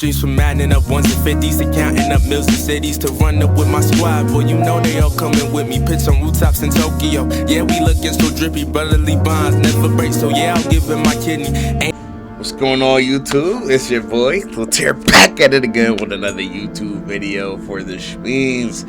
Dreams from adding up ones and fifties to counting up mills and cities to run up with my squad. Boy, you know they all coming with me. Pitch on rooftops in Tokyo. Yeah, we looking so drippy. Brotherly bonds never break. So yeah, I'll give him my kidney. What's going on, YouTube? It's your boy Latyr, back at it again with another YouTube video for the Shpeens.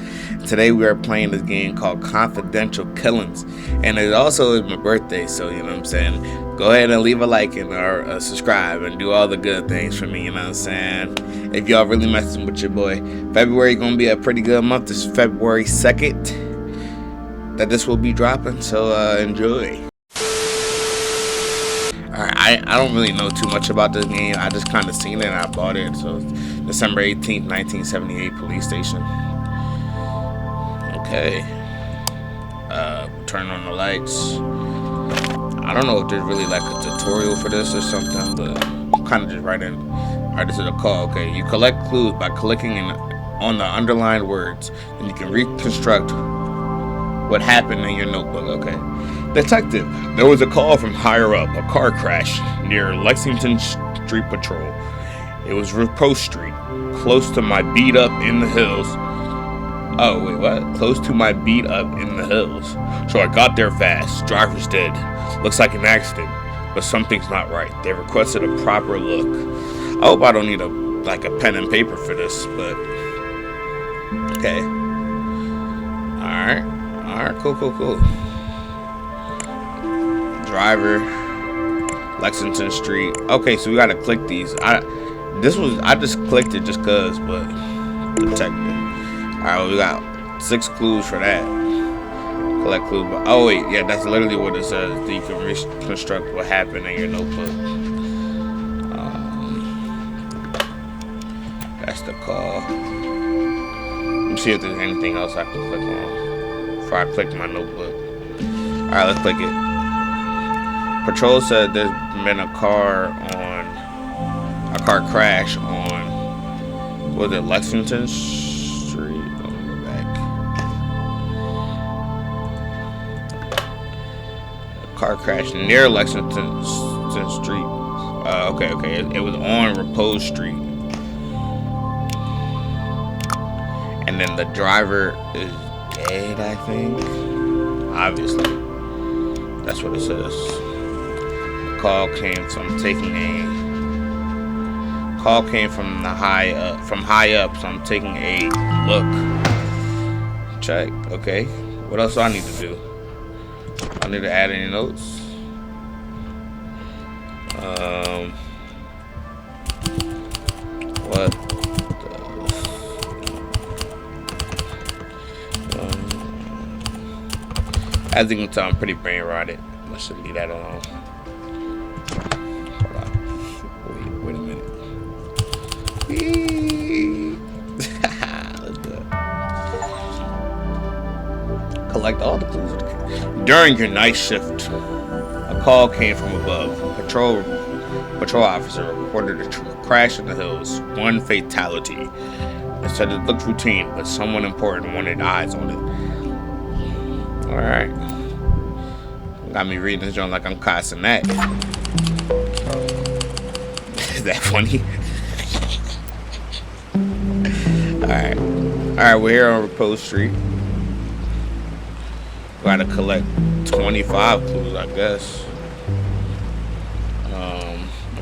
Today we are playing this game called Confidential Killings, and it also is my birthday, so you know what I'm saying, go ahead and leave a like and or subscribe and do all the good things for me, you know what I'm saying. If y'all really messing with your boy, February gonna be a pretty good month. This is February 2nd that this will be dropping, so enjoy. Alright, I don't really know too much about this game. I just kind of seen it and I bought it. So December 18th, 1978, police station. Okay. Turn on the lights. I don't know if there's really like a tutorial for this or something, but I'm kind of just right into the call. Okay, you collect clues by clicking on the underlined words, and you can reconstruct what happened in your notebook. Okay. Detective, there was a call from higher up, a car crash near Lexington Street Patrol. It was Repost Street, close to my beat up in the hills. Oh, wait, what? Close to my beat up in the hills. So I got there fast. Driver's dead. Looks like an accident, but something's not right. They requested a proper look. I hope I don't need a pen and paper for this, but okay. Alright, cool. Driver, Lexington Street. Okay, so we gotta click these. I just clicked it just cause, but detective. Alright, well, we got 6 clues for that. Collect clues. Oh wait, yeah, that's literally what it says. That you can reconstruct what happened in your notebook. That's the call. Let me see if there's anything else I can click on before I click my notebook. Alright, let's click it. Patrol said there's been a car crash on, was it Lexington Street? Let me go back. A car crash near Lexington Street. Okay. It was on Repost Street. And then the driver is dead, I think. Obviously. That's what it says. Call came from high up, so I'm taking a look. Check. Okay, what else do I need to do? I need to add any notes. What as you can tell, I'm pretty brain rotted. I should leave that alone. Wait a minute. Let's do it. Collect all the clues. During your night shift, a call came from above. Patrol officer reported a crash in the hills. 1 fatality. They said it looked routine, but someone important wanted eyes on it. Alright. Got me reading this joint like I'm cussing that. Is that funny? Alright, we're here on Repost Street. Gotta collect 25 clues, I guess.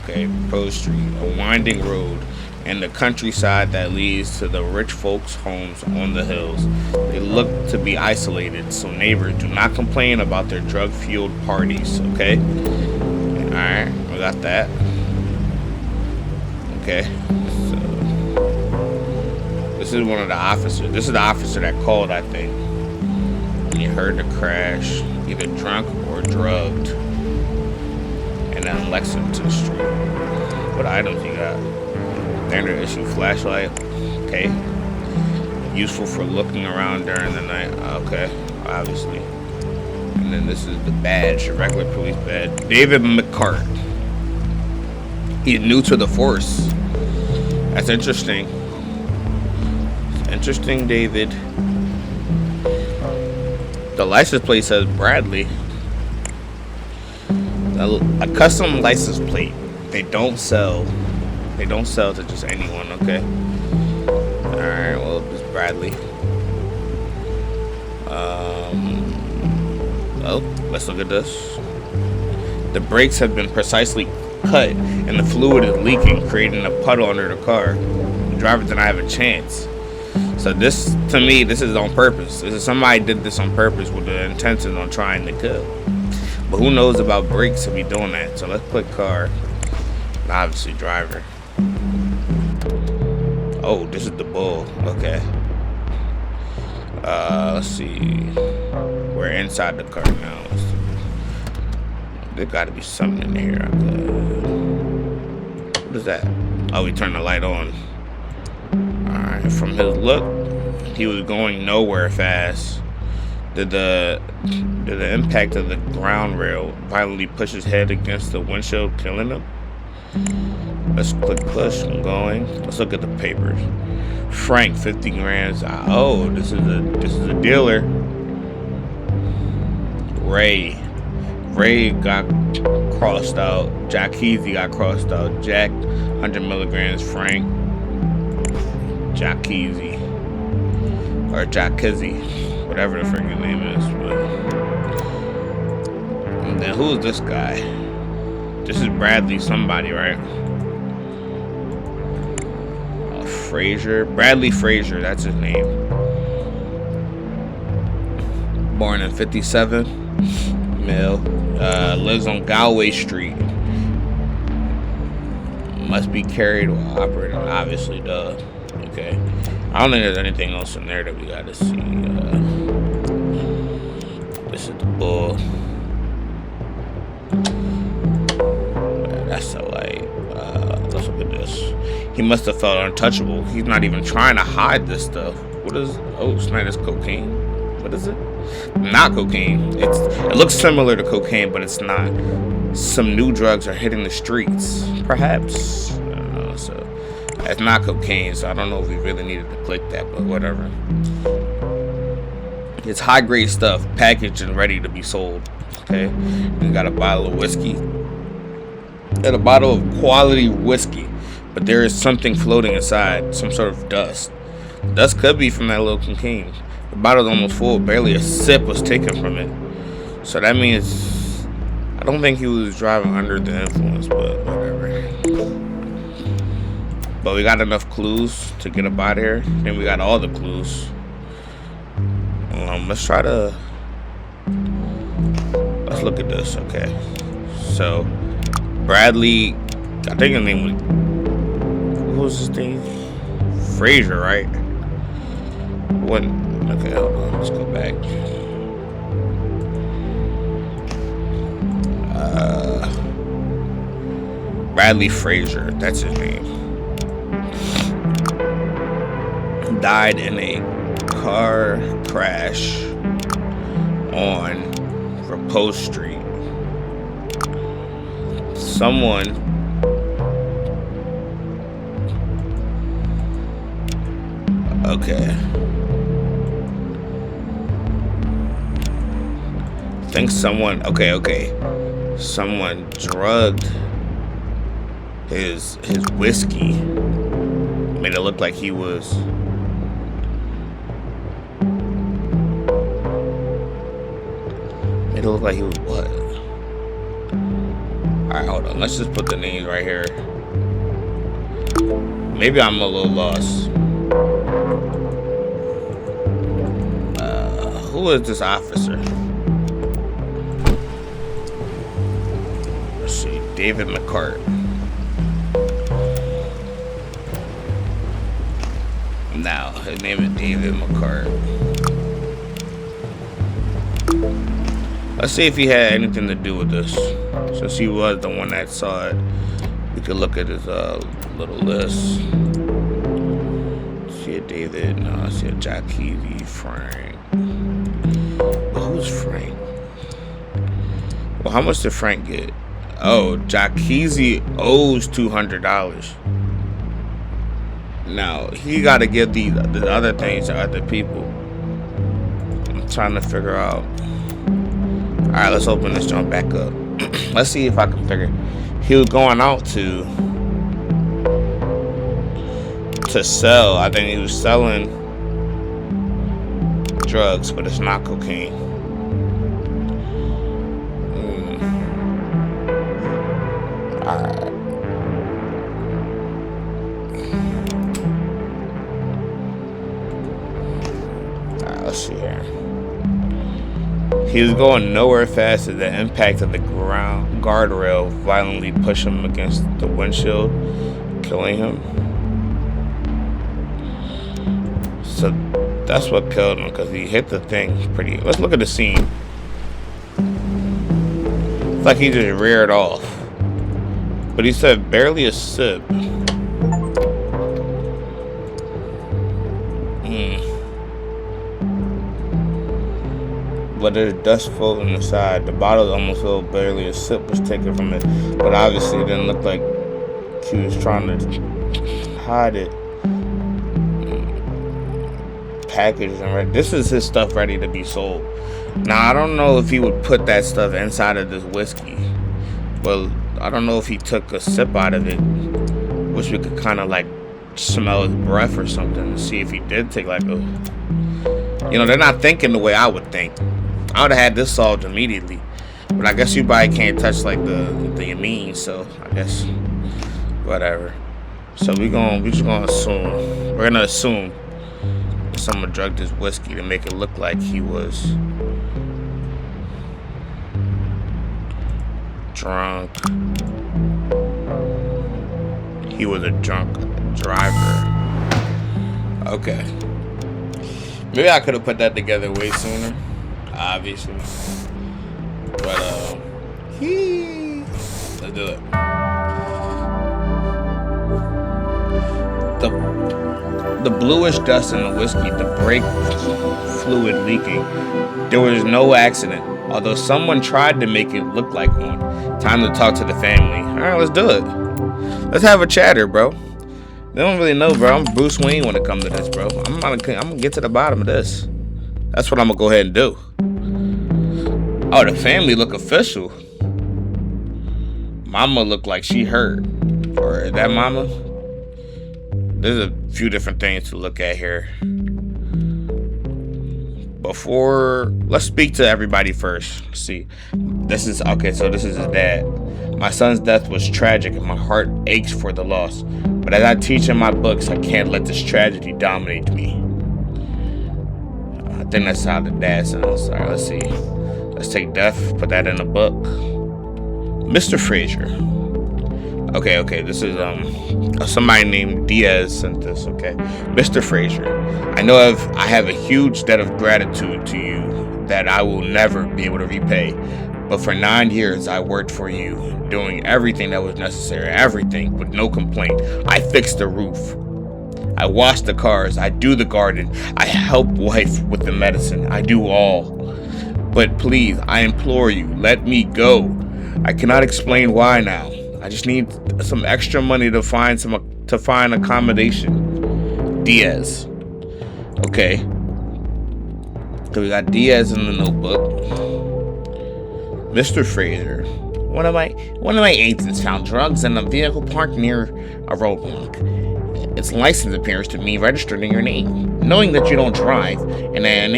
Okay, Repost Street, a winding road in the countryside that leads to the rich folks' homes on the hills. They look to be isolated, so neighbors do not complain about their drug-fueled parties, okay? Alright, we got that. Okay, so this is one of the officers. This is the officer that called, I think. He heard the crash, either drunk or drugged. And then Lexington Street. What items you got? Standard issue flashlight. Okay. Useful for looking around during the night. Okay, obviously. And then this is the badge, a regular police badge. David McCart. He's new to the force. That's interesting. Interesting, David. The license plate says Bradley. A custom license plate. They don't sell They don't sell to just anyone, okay? Alright, well, it's Bradley. Oh, let's look at this. The brakes have been precisely cut and the fluid is leaking, creating a puddle under the car. The driver did not have a chance. So this, to me, this is on purpose. This is somebody did this on purpose with the intention on trying to kill. But who knows about brakes to be doing that? So let's click car. And obviously driver. Oh, this is the bull. Okay. Let's see. We're inside the car now. There gotta be something in here. What is that? Oh, we turned the light on. Alright, from his look, he was going nowhere fast. Did the impact of the ground rail violently push his head against the windshield, killing him? Let's click push. I'm going. Let's look at the papers. Frank, 50 grams. Oh, this is a dealer. Ray got crossed out. Jack Keezy got crossed out. Jack, 100 milligrams. Frank, Jack Keezy, or Jack Kizzy, whatever the freaking name is. And then who is this guy? This is Bradley somebody, right? Frazier. Bradley Frazier, that's his name. Born in 57. Male. Lives on Galway Street. Must be carried while operating. Obviously, duh. Okay. I don't think there's anything else in there that we gotta see. This is the bull. That's the light. Let's look at this. He must have felt untouchable. He's not even trying to hide this stuff. What is? Oh, it's not. It's cocaine. What is it? Not cocaine. It looks similar to cocaine, but it's not. Some new drugs are hitting the streets. Perhaps. I don't know. So it's not cocaine. So I don't know if we really needed to click that, but whatever. It's high grade stuff, packaged and ready to be sold. Okay. We got a bottle of whiskey. And a bottle of quality whiskey. But there is something floating inside, some sort of dust. Dust could be from that little cocaine. The bottle's almost full, barely a sip was taken from it. So that means, I don't think he was driving under the influence, but whatever. But we got enough clues to get up out of here. Then we got all the clues. Let's look at this, okay. So, Bradley, I think his name was, what was his name? Frazier, right? What? Okay, hold on. Let's go back. Bradley Frazier, that's his name. Died in a car crash on Repose Street. Someone okay. I think someone someone drugged his whiskey. Made it look like he was what? Alright, hold on. Let's just put the names right here. Maybe I'm a little lost. Who is this officer? Let's see. David McCart. Now, his name is David McCart. Let's see if he had anything to do with this. Since he was the one that saw it, we could look at his little list. See a David, no, see a Jack Keezy, Frank. Well, who's Frank? Well, how much did Frank get? Oh, Jack Keezy owes $200. Now, he got to give the other things to other people. I'm trying to figure out. Alright, let's open this jump back up. Let's see if I can figure. He was going out to to sell. I think he was selling drugs, but it's not cocaine. Alright. Alright, let's see here. He was going nowhere fast as the impact of the ground guardrail violently pushed him against the windshield, killing him. So that's what killed him, because he hit the thing pretty. Let's look at the scene. It's like he just reared off. But he said barely a sip. But there's dust floating inside. The bottle almost felt barely a sip was taken from it. But obviously it didn't look like he was trying to hide it. Packaged and ready. This is his stuff ready to be sold. Now I don't know if he would put that stuff inside of this whiskey. Well, I don't know if he took a sip out of it. Wish we could kind of like smell his breath or something to see if he did take like a. You know, they're not thinking the way I would think. I would have had this solved immediately. But I guess you probably can't touch like the meeeee, so I guess whatever. So we're just gonna assume. We're gonna assume someone drugged his whiskey to make it look like he was drunk. He was a drunk driver. Okay. Maybe I could have put that together way sooner, obviously. But let's do it. The bluish dust in the whiskey, the brake fluid leaking. There was no accident, although someone tried to make it look like one. Time to talk to the family. All right, let's do it. Let's have a chatter, bro. They don't really know, bro. I'm Bruce Wayne when it comes to this, bro. I'm gonna get to the bottom of this. That's what I'm gonna go ahead and do. Oh, the family look official. Mama look like she hurt. Or is that mama? There's a few different things to look at here. Let's speak to everybody first. Let's see. This is his dad. My son's death was tragic and my heart aches for the loss. But as I teach in my books, I can't let this tragedy dominate me. I think that's how the dad sounds. All right, let's see. Let's take death, put that in the book. Mr. Frazier. Okay, this is somebody named Diaz sent this, okay. Mr. Frazier, I know I have a huge debt of gratitude to you that I will never be able to repay. But for 9 years, I worked for you, doing everything that was necessary, everything, with no complaint. I fixed the roof. I wash the cars. I do the garden. I help wife with the medicine. I do all. But please, I implore you, let me go. I cannot explain why now. I just need some extra money to find accommodation. Diaz. Okay. So we got Diaz in the notebook. Mr. Fraser, one of my agents found drugs in a vehicle parked near a roadblock. Its license appears to be registered in your name. Knowing that you don't drive, and in the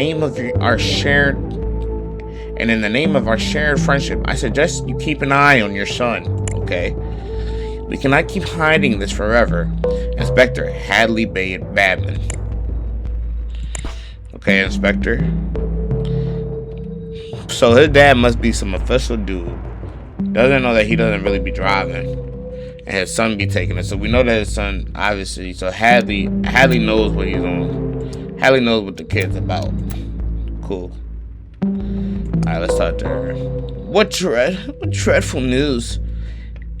name of our shared friendship, I suggest you keep an eye on your son. Okay? We cannot keep hiding this forever. Inspector Hadley Badman. Okay, Inspector. So his dad must be some official dude. Doesn't know that he doesn't really be driving. And his son be taking it. So we know that his son, obviously, so Hadley knows what he's on. Hadley knows what the kid's about. Cool. Alright, let's talk to her. What dreadful news.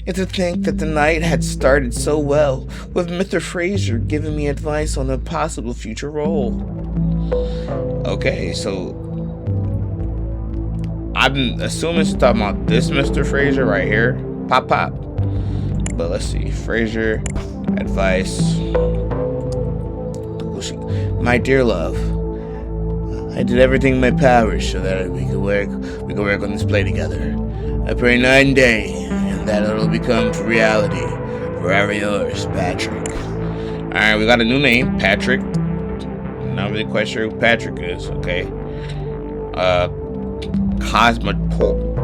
And to think that the night had started so well, with Mr. Fraser giving me advice on a possible future role. Okay, so I'm assuming she's talking about this Mr. Fraser right here. Pop. But let's see. Fraser, advice. My dear love, I did everything in my power so that we could work on this play together. I pray night and day, and that it'll become reality. Forever yours, Patrick. Alright, we got a new name, Patrick. Not really quite sure who Patrick is, okay. Cosmopolitan,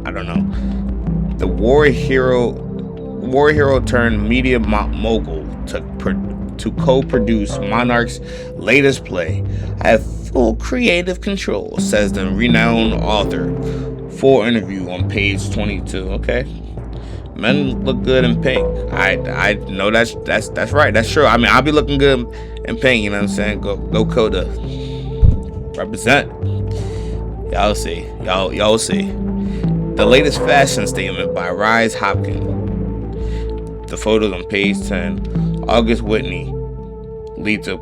I don't know. The war hero turned media mogul to co-produce Monarch's latest play. I have full creative control, says the renowned author. Full interview on page 22. Okay, men look good in pink. I know that's right. That's true. I mean, I'll be looking good in pink. You know what I'm saying? Go Coda. Represent. Y'all see. Y'all see. The latest fashion statement by Rise Hopkins. The photos on page 10. August Whitney leads a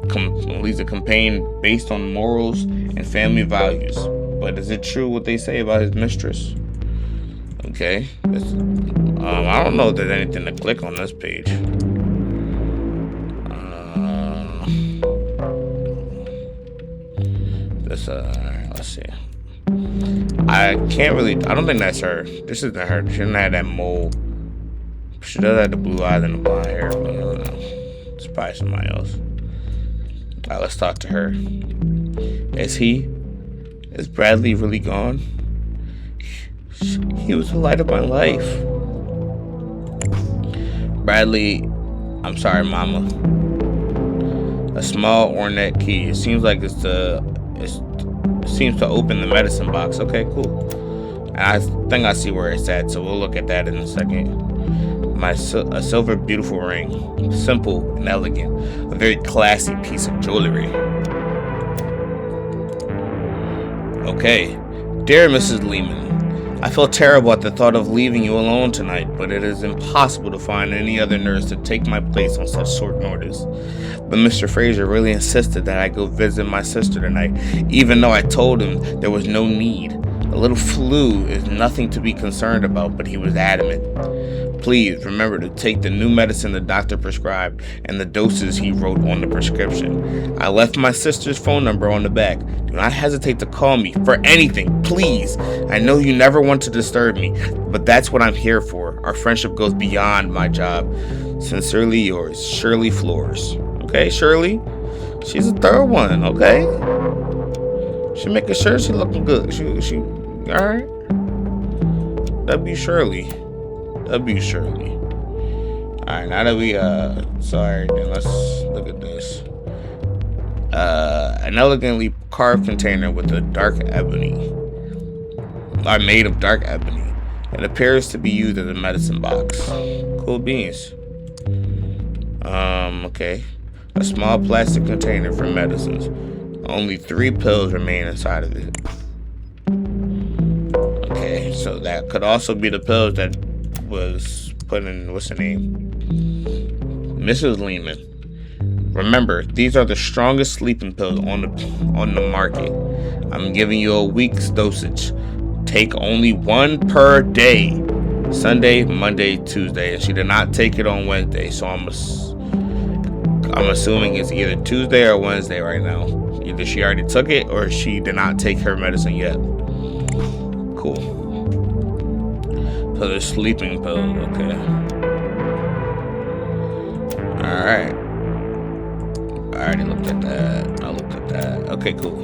campaign based on morals and family values. But is it true what they say about his mistress? Okay. I don't know if there's anything to click on this page. Let's see. I don't think that's her. This isn't her. She doesn't have that mole. She does have the blue eyes and the blonde hair, but I don't know. It's probably somebody else. Alright, let's talk to her. Is Bradley really gone? He was the light of my life. Bradley, I'm sorry, Mama. A small ornate key. It seems like it seems to open the medicine box. Okay, cool. And I think I see where it's at, so we'll look at that in a second. A silver beautiful ring, simple and elegant, a very classy piece of jewelry. Okay, dear Mrs. Lehman, I feel terrible at the thought of leaving you alone tonight, but it is impossible to find any other nurse to take my place on such short notice. But Mr. Fraser really insisted that I go visit my sister tonight, even though I told him there was no need. A little flu is nothing to be concerned about, but he was adamant. Please remember to take the new medicine the doctor prescribed and the doses he wrote on the prescription. I left my sister's phone number on the back. Do not hesitate to call me for anything, please. I know you never want to disturb me, but that's what I'm here for. Our friendship goes beyond my job. Sincerely yours, Shirley Flores. Okay, Shirley? She's a third one, okay? She making sure she looking good. She alright? W. Shirley. Alright, now that we sorry, then let's look at this. An elegantly carved container with a dark ebony. Are made of dark ebony. It appears to be used as a medicine box. Cool beans. Okay. A small plastic container for medicines. Only 3 pills remain inside of it. Okay, so that could also be the pills that was put in, what's the name? Mrs. Lehman. Remember, these are the strongest sleeping pills on the market. I'm giving you a week's dosage. Take only 1 per day. Sunday, Monday, Tuesday. And she did not take it on Wednesday, so I'm assuming it's either Tuesday or Wednesday right now. Either she already took it or she did not take her medicine yet. Cool. So the sleeping pills, okay. Alright. I already looked at that. Okay, cool.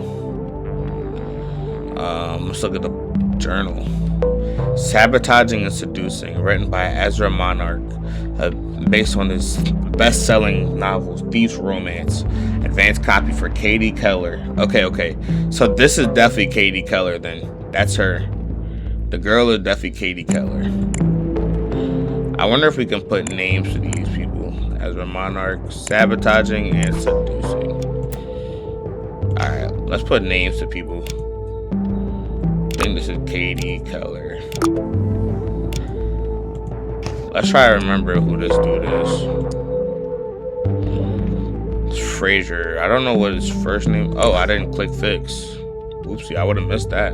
Let's look at the journal. Sabotaging and Seducing, written by Ezra Monarch, based on his best-selling novel, Thief's Romance. Advanced copy for Katie Keller. Okay. So this is definitely Katie Keller then. That's her. The girl is definitely Katie Keller. I wonder if we can put names to these people. Ezra Monarch, Sabotaging and Seducing. Alright, let's put names to people. I think this is Katie Keller. Let's try to remember who this dude is. It's Fraser. I don't know what his first name. Oh, I didn't click fix. Oopsie, I would have missed that.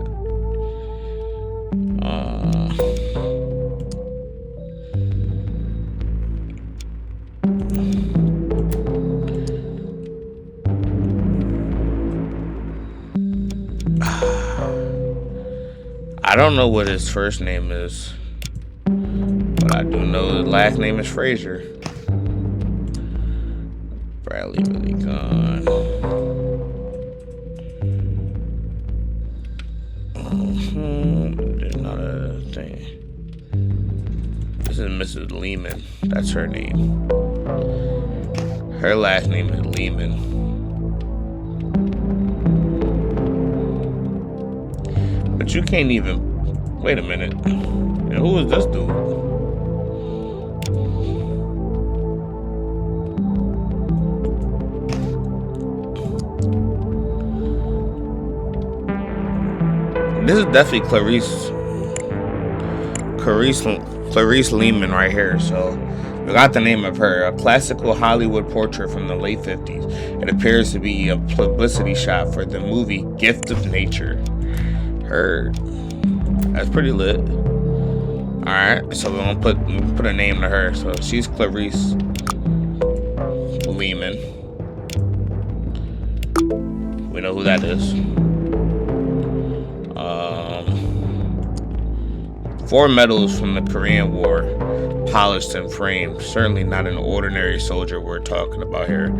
I don't know what his first name is, but I do know his last name is Frazier. Bradley really gone. There's not a thing. This is Mrs. Lehman. That's her name. Her last name is Lehman. But you can't even. Wait a minute. And who is this dude? This is definitely Clarice Lehman right here. So we got the name of her. A classical Hollywood portrait from the late 50s. It appears to be a publicity shot for the movie Gift of Nature. Heard. That's pretty lit. Alright, so we're gonna put a name to her. So she's Clarice Lehman. We know who that is. 4 medals from the Korean War, polished and framed. Certainly not an ordinary soldier we're talking about here.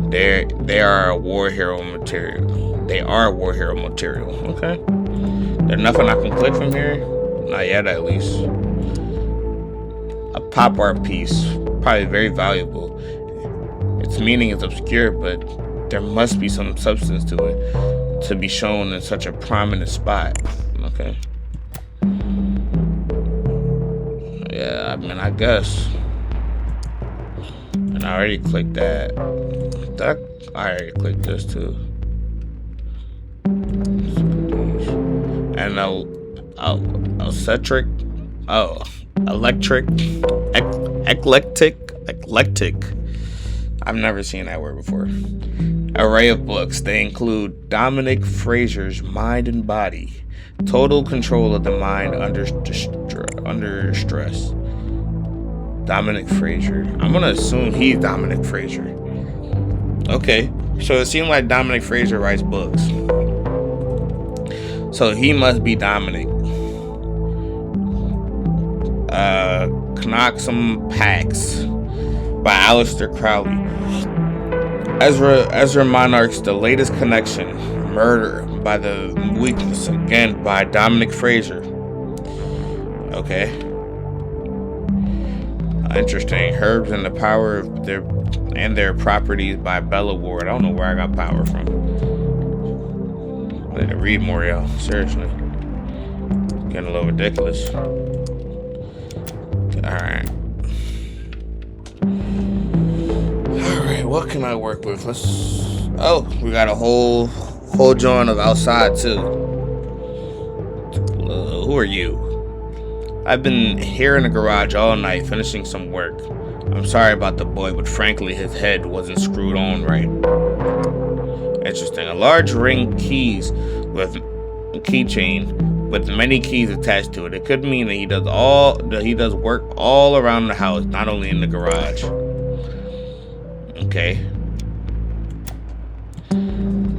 They are a war hero material. They are a war hero material. Okay. There's nothing I can click from here? Not yet, at least. A pop art piece, probably very valuable. Its meaning is obscure, but there must be some substance to it to be shown in such a prominent spot. Okay. Yeah, I mean, I guess. And I already clicked that. I already clicked this too. And eclectic. I've never seen that word before. Array of books. They include Dominic Frazier's Mind and Body. Total control of the mind under stress. Dominic Frazier. I'm gonna assume he's Dominic Frazier. Okay, so it seemed like Dominic Frazier writes books. So he must be Dominic. Knoxum Pax by Aleister Crowley. Ezra Monarch's The Latest Connection. Murder by the Weakness, again by Dominic Frazier. Okay. Interesting. Herbs and the Power of Their Properties by Bella Ward. I don't know where I got power from. I need to read more, y'all. Seriously. Getting a little ridiculous. Alright. Alright, what can I work with? Oh, we got a whole joint of outside too. Who are you? I've been here in the garage all night finishing some work. I'm sorry about the boy, but frankly his head wasn't screwed on right. Interesting. A large ring keys with a keychain with many keys attached to it. It could mean that he does work all around the house, not only in the garage. Okay.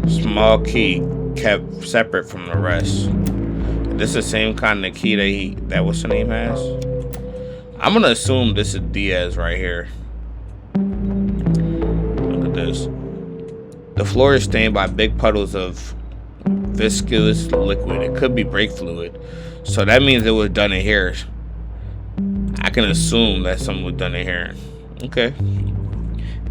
Small key kept separate from the rest. This is the same kind of key that what's the name has? I'm gonna assume this is Diaz right here. Look at this. The floor is stained by big puddles of viscous liquid. It could be brake fluid. So that means it was done in here. I can assume that something was done in here. Okay.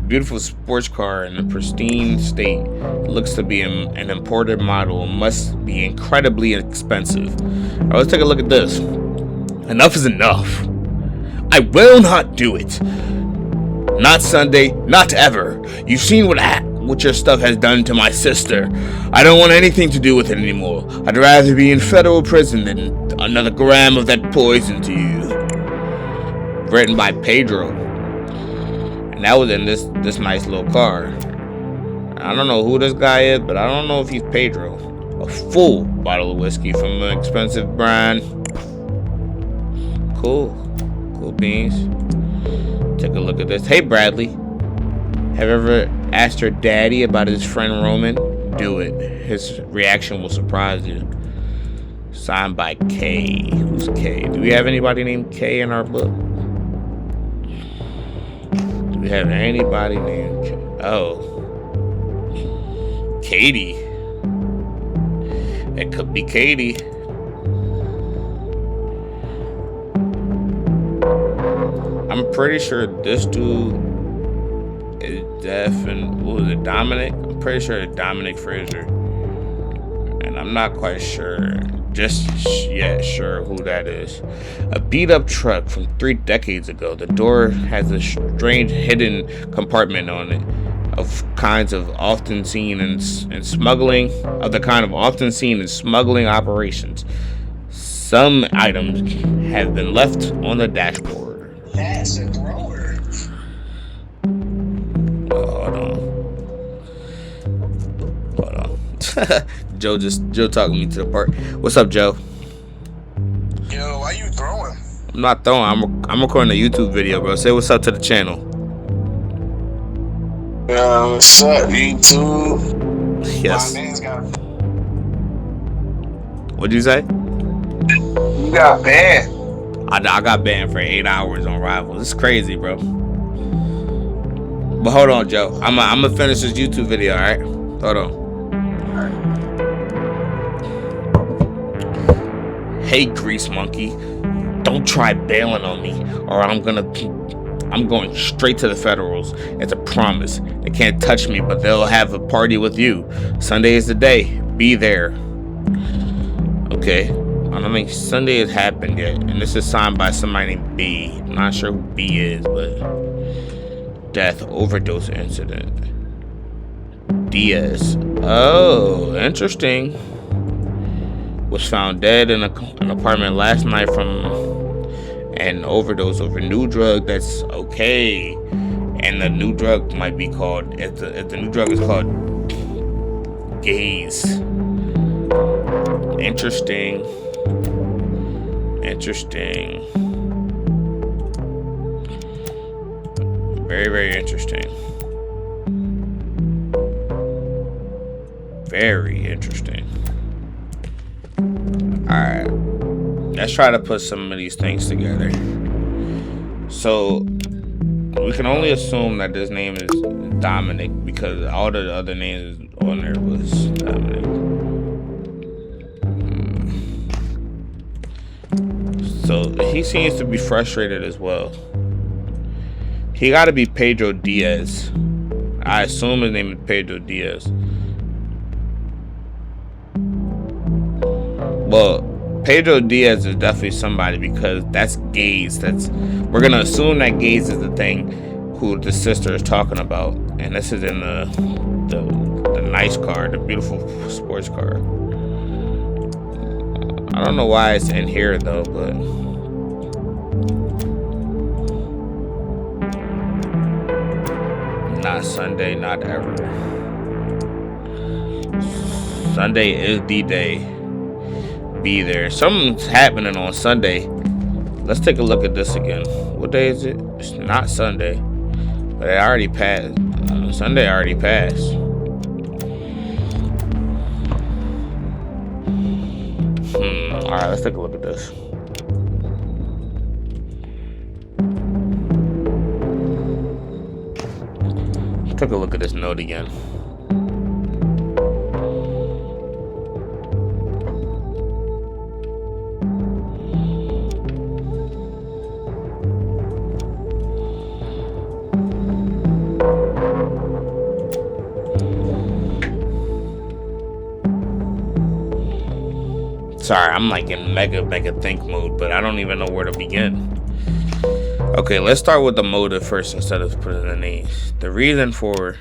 Beautiful sports car in a pristine state. It looks to be an imported model. It must be incredibly expensive. Alright, let's take a look at this. Enough is enough. I will not do it. Not Sunday, not ever. You've seen what your stuff has done to my sister. I don't want anything to do with it anymore. I'd rather be in federal prison than another gram of that poison to you. Written by Pedro. And that was in this nice little car. I don't know who this guy is, but I don't know if he's Pedro. A full bottle of whiskey from an expensive brand. Cool beans. Take a look at this. Hey Bradley, have you ever asked your daddy about his friend Roman? Do it. His reaction will surprise you. Signed by K. Who's K? Do we have anybody named K in our book? have anybody named Katie. It could be Katie. I'm pretty sure this dude is what was it, Dominic? I'm pretty sure it's Dominic Fraser. And I'm not quite sure, sure who that is. A beat up truck from 3 decades ago. The door has a strange hidden compartment on it of kinds of often seen in smuggling, operations. Some items have been left on the dashboard. That's a thrower. Hold on. Joe talking me to the park. What's up, Joe? Yo, why you throwing? I'm not throwing. I'm recording a YouTube video, bro. Say what's up to the channel. What's up, YouTube? Yes. My man's got. What'd you say? You got banned. I got banned for 8 hours on Rivals. It's crazy, bro. But hold on, Joe. I'm gonna finish this YouTube video, all right? Hold on. Hey, grease monkey, don't try bailing on me, or I'm going straight to the Federals. It's a promise. They can't touch me, but they'll have a party with you. Sunday is the day. Be there. Okay. I don't think Sunday has happened yet, and this is signed by somebody named B. I'm not sure who B is, but death overdose incident. Diaz. Oh, interesting. Was found dead in an apartment last night from an overdose of a new drug. That's okay, and the new drug might be called. If the new drug is called gaze. Interesting. Very, very interesting. Very interesting. Alright. Let's try to put some of these things together. So, we can only assume that this name is Dominic because all the other names on there was Dominic. So he seems to be frustrated as well. He got to be Pedro Diaz. I assume his name is Pedro Diaz. Well, Pedro Diaz is definitely somebody because that's Gaze. We're gonna assume that Gaze is the thing who the sister is talking about, and this is in the nice car, the beautiful sports car. I don't know why it's in here though, but not Sunday, not ever. Sunday is the day. Be there. Something's happening on Sunday. Let's take a look at this again. What day is it? It's not Sunday, but it already passed. Sunday already passed. Alright, let's take a look at this. Take a look at this note again. Sorry, I'm like in mega think mode, but I don't even know where to begin. Okay, let's start with the motive first instead of putting the names. The reason for...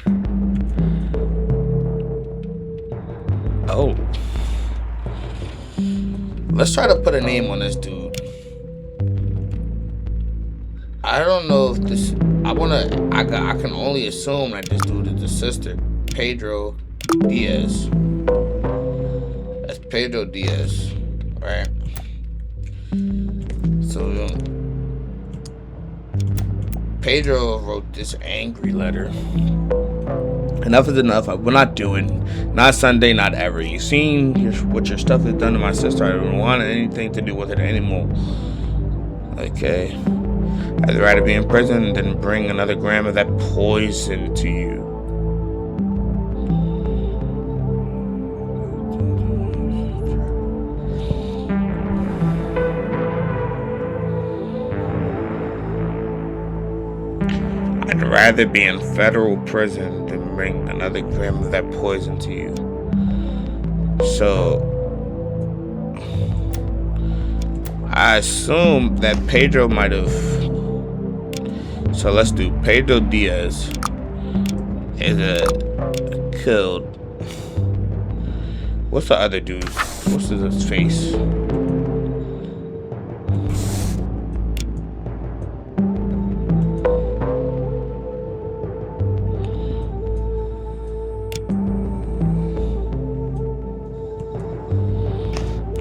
Oh. Let's try to put a name on this dude. I don't know if this... I can only assume that this dude is the sister. Pedro Diaz. That's Pedro Diaz, right? So Pedro wrote this angry letter. Enough is enough. We're not doing. Not Sunday, not ever. You seen what your stuff has done to my sister. I don't want anything to do with it anymore. Okay. I'd rather be in prison than bring another gram of that poison to you. I'd rather be in federal prison than bring another gram of that poison to you. So, I assume that Pedro might have. So let's do Pedro Diaz is killed. What's the other dude? What's his face?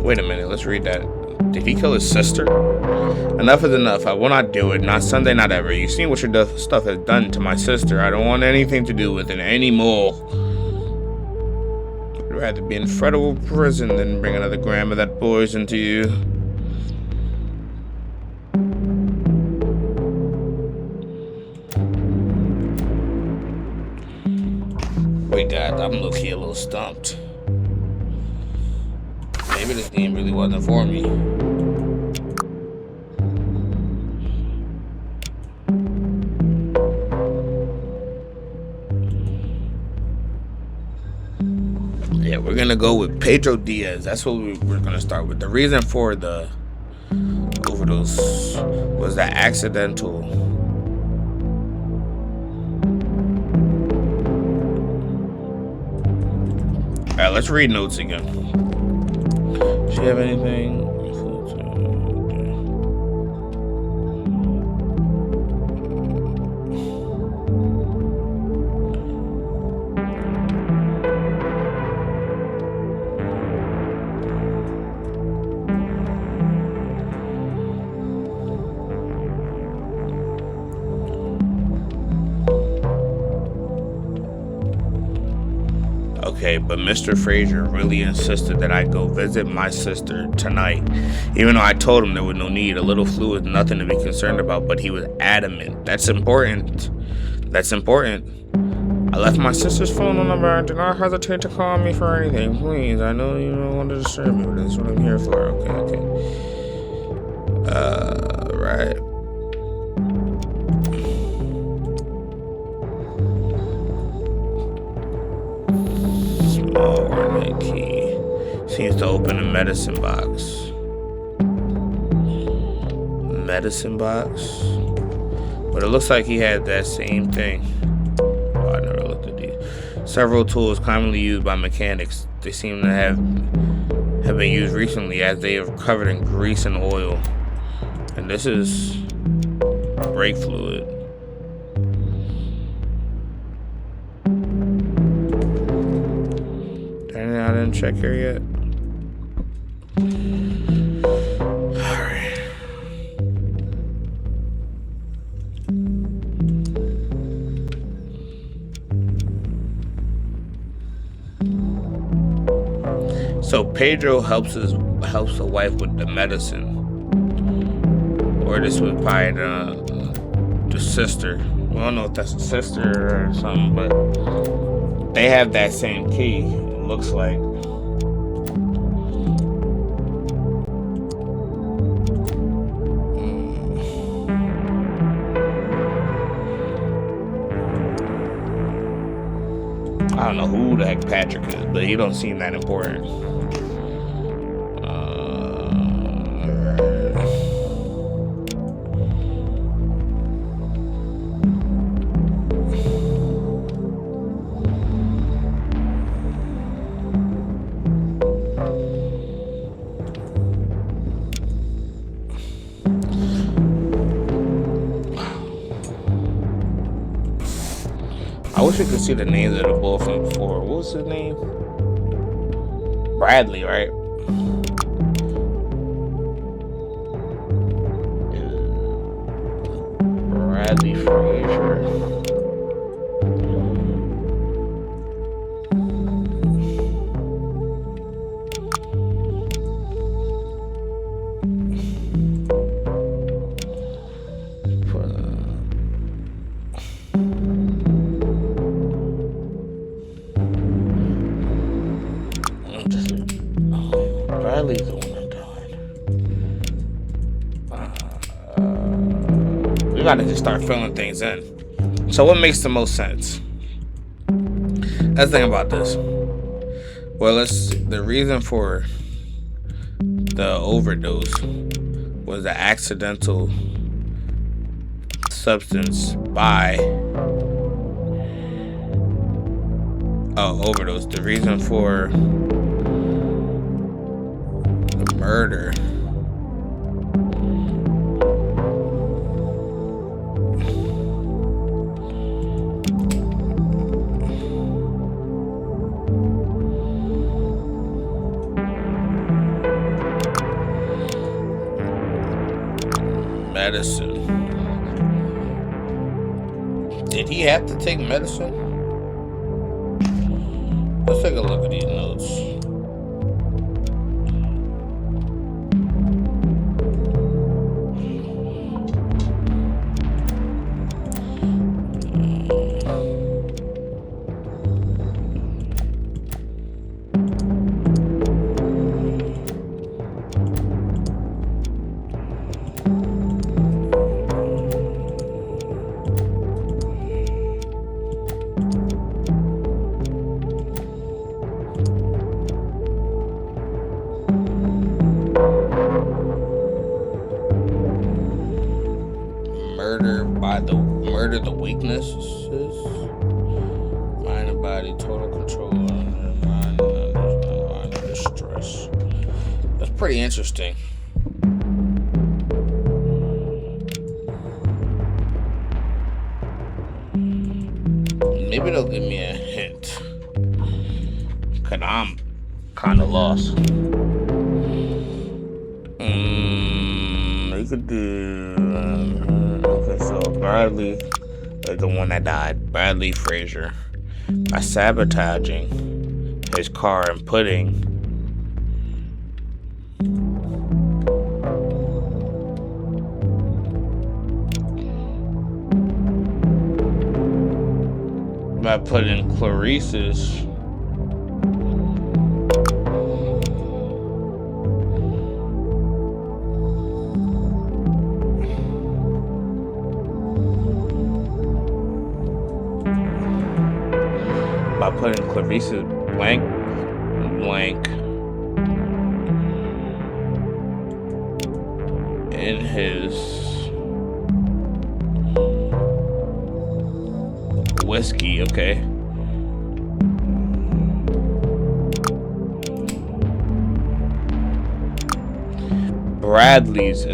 Wait a minute, let's read that. Did he kill his sister? Enough is enough. I will not do it. Not Sunday, not ever. You've seen what your stuff has done to my sister. I don't want anything to do with it anymore. I'd rather be in federal prison than bring another gram of that poison to you. Wait, guys, I'm low-key a little stumped. Maybe this game really wasn't for me. Yeah, we're gonna go with Pedro Diaz. That's what we're gonna start with. The reason for the overdose was that accidental. Alright, let's read notes again. Does she have anything? Okay, but Mr. Frazier really insisted that I go visit my sister tonight, even though I told him there was no need. A little flu is nothing to be concerned about, but he was adamant. That's important. That's important. I left my sister's phone number. Do not hesitate to call me for anything, please. I know you don't want to disturb me, but that's what I'm here for. Okay. Right. Ornate key. Seems to open a medicine box. Medicine box? But it looks like he had that same thing. Oh, I never looked at these. Several tools commonly used by mechanics. They seem to have been used recently as they are covered in grease and oil. And this is brake fluid. I didn't check here yet. Alright. So Pedro helps the wife with the medicine. Or this was probably the sister. We don't know if that's a sister or something, but they have that same key. Looks like. I don't know who the heck Patrick is, but he don't seem that important. I wish we could see the names of the bull from before. What was his name? Bradley, right? Bradley Frazier. Bradley's the one that died. We gotta just start filling things in. So what makes the most sense? Let's think about this. Well, the reason for the overdose was the accidental substance overdose. The reason for the murder medicine. Did he have to take medicine? Let's take a look at these notes. Murder the weaknesses. Mind and body, total control. Mind under stress. That's pretty interesting. Maybe they'll give me a hint. Cause I'm kinda lost. You could do okay, so Bradley is the one that died. Bradley Frazier. By sabotaging his car and putting Clarice's blank in his whiskey, okay. Bradley's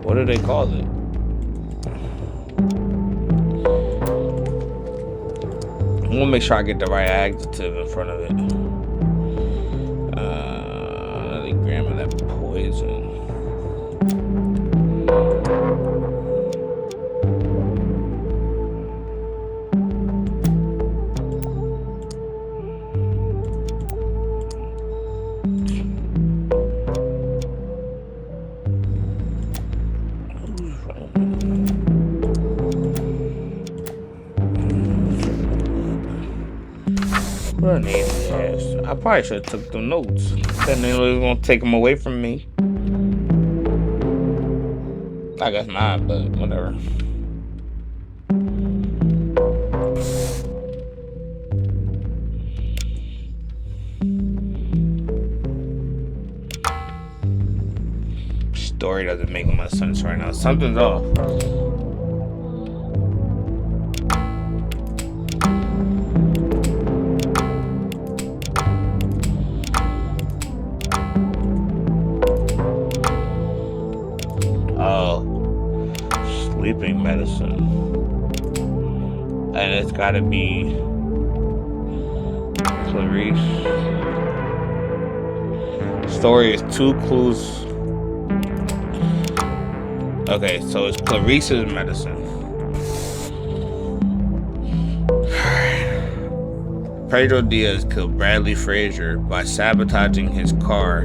what do they call it? I'm gonna make sure I get the right adjective in front of it. Another gram of that poison. I probably should have took the notes. Then they was gonna take them away from me. I guess not, but whatever. Story doesn't make much sense right now. Something's off. Sleeping medicine, and it's got to be Clarice. Story is 2 clues. Okay, so it's Clarice's medicine. Pedro Diaz killed Bradley Frazier by sabotaging his car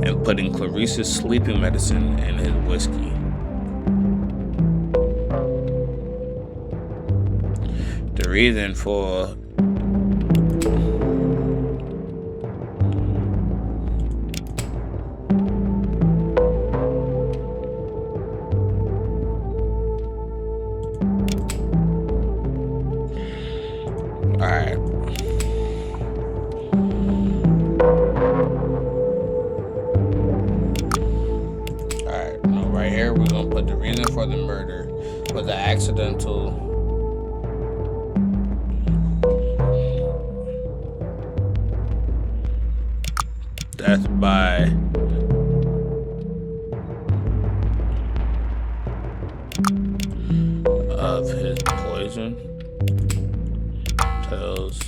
and putting Clarice's sleeping medicine in his whiskey. The reason for Alright. Alright, now right here we're gonna put the reason for the murder was the accidental death by of his poison pills,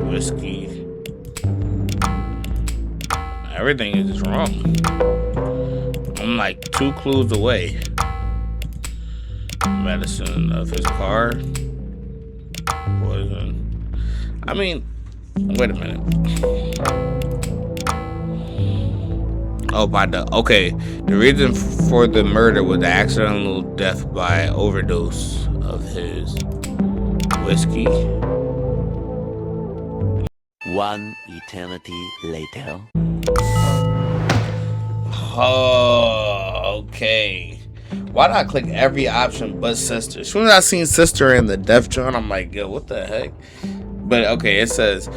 whiskey. Everything is wrong. I'm like 2 clues away. Medicine of his car, poison. I mean, wait a minute. Oh, the reason for the murder was the accidental death by overdose of his whiskey. 1 eternity later. Oh, okay. Why did I click every option but sister? As soon as I seen sister in the death joint, I'm like, yo, what the heck? But okay, it says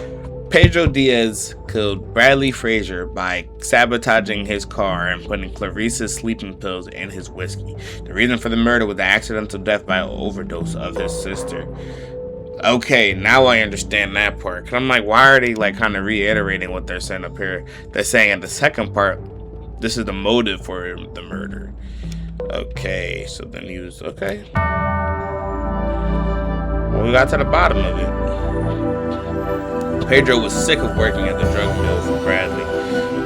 Pedro Diaz killed Bradley Frazier by sabotaging his car and putting Clarice's sleeping pills in his whiskey. The reason for the murder was the accidental death by overdose of his sister. Okay, now I understand that part. Cause I'm like, why are they like kind of reiterating what they're saying up here? They're saying in the second part, this is the motive for the murder. Okay, so then he was okay. Well, we got to the bottom of it. Pedro was sick of working at the drug mill for Bradley.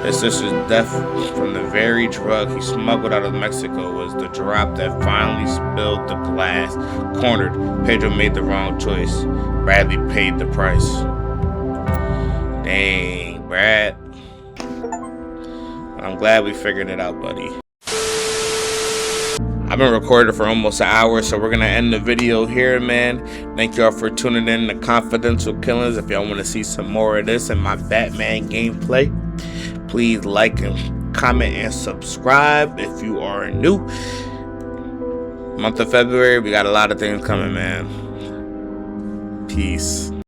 His sister's death from the very drug he smuggled out of Mexico was the drop that finally spilled the glass. Cornered, Pedro made the wrong choice. Bradley paid the price. Dang, Brad. I'm glad we figured it out, buddy. I've been recording for almost an hour, so we're gonna end the video here, man. Thank y'all for tuning in to Confidential Killings. If y'all want to see some more of this and my Batman gameplay, please like and comment and subscribe if you are new. Month of February, we got a lot of things coming, man. Peace.